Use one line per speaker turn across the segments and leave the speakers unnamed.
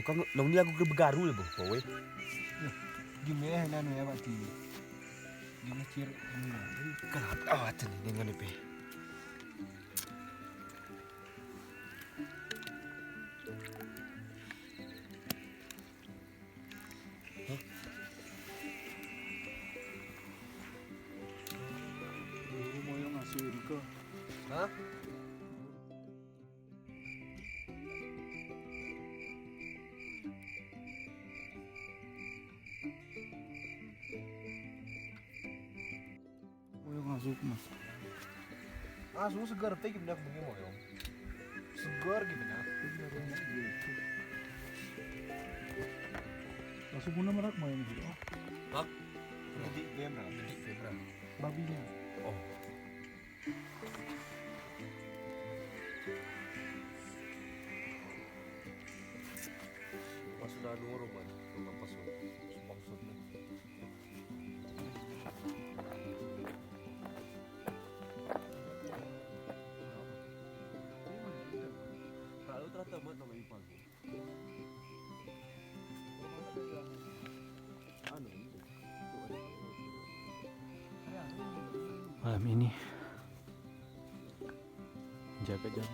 Kau nong ni aku ke begaru le kowe.
Gimana nanu ya Pak Di? Gimana cir?
Kenapa awatan ni dengan pe?
Mau yang ngasihin ke?
Hah?
Mau yang ngasuk mas?
Asu segar teh gimana aku begini moyong. Segar gimana?
Masuk guna merak mau yang gitu.
Mak. Jadi bemra, jadi bemra.
Babinya.
Oh. Pas sudah nuru ban, nggak pas maksudnya. Kalau ternyata buat nama ipaku.
Malam ini jaga jam.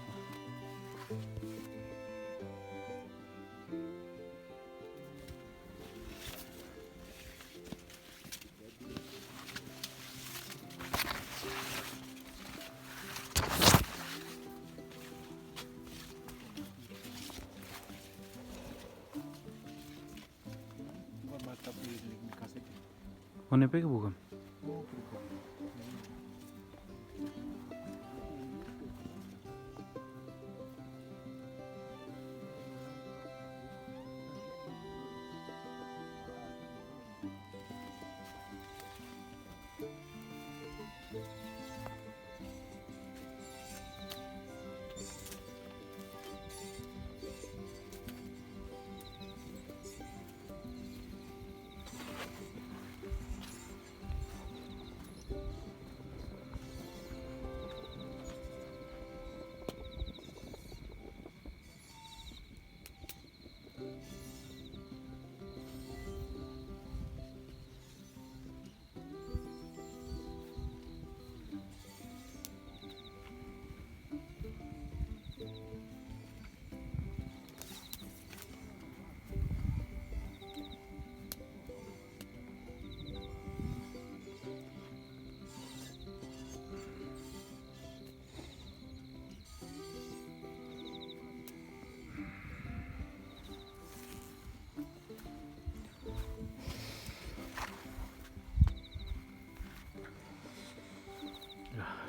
Mana pergi bukan?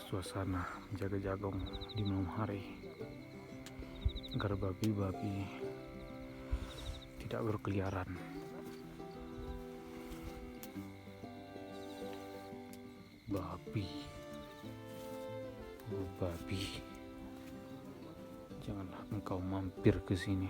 Suasana jaga-jaga di malam hari agar babi-babi tidak berkeliaran. Babi, janganlah engkau mampir ke sini.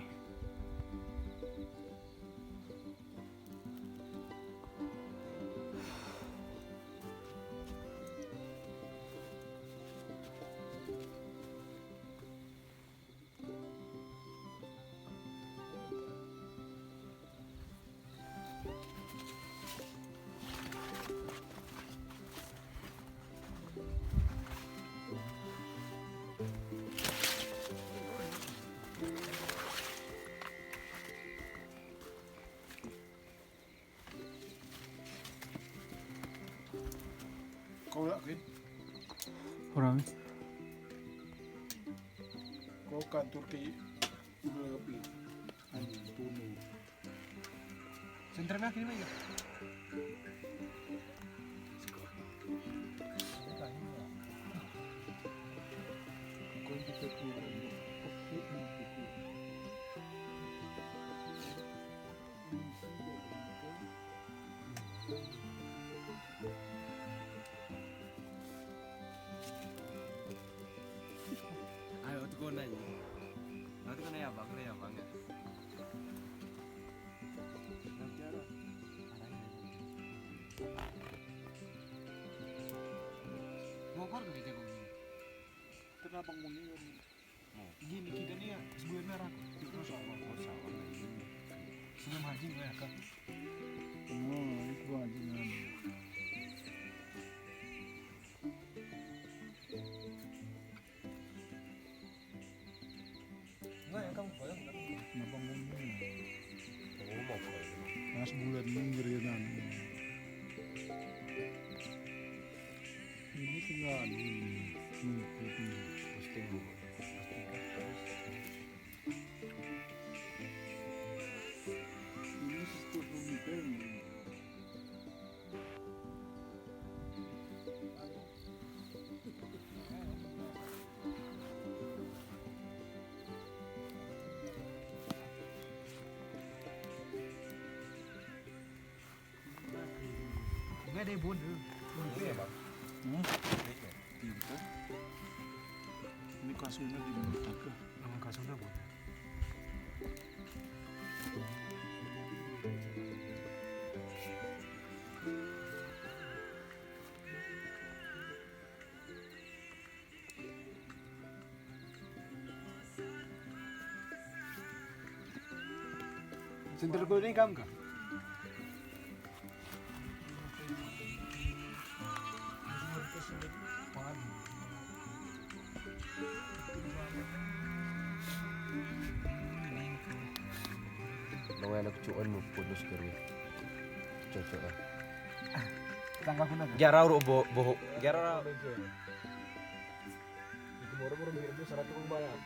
Kau yakin?
Orang
Kau kantor ke lebih anu tunu.
Senternya kiri aja.
Kau bisa keluar.
Ayo tuh kau nanya. Nanti kau nanya bang ya. Mau kor ke jago ini?
Kenapa nguni?
Mau.
Gini kita nih ya sebulan merah. Itu sawah.
Oh sawah lagi.
anjing ya kan.
Oh, itu anjingan.
Enggak ya kamu bayang kan?
Kenapa ngomong?
Oh mau apa?
Mas bulan ngirinan. Ini tinggal ini.
Posting dulu.
Ini sistem pemikiran.
Enggak ada bun.
Ini ya bang.
Hmm?
Ini ya.
Tidak. Ini kasurnya di mana ke?
Nama kasurnya bun. Center ko ini kam kah?
Nang anak cuan mo punos karo. Cocok ah.
Tangga ko na.
Jarau ro boho. Jarau.
Iku moro-moro mirip 100 bayar.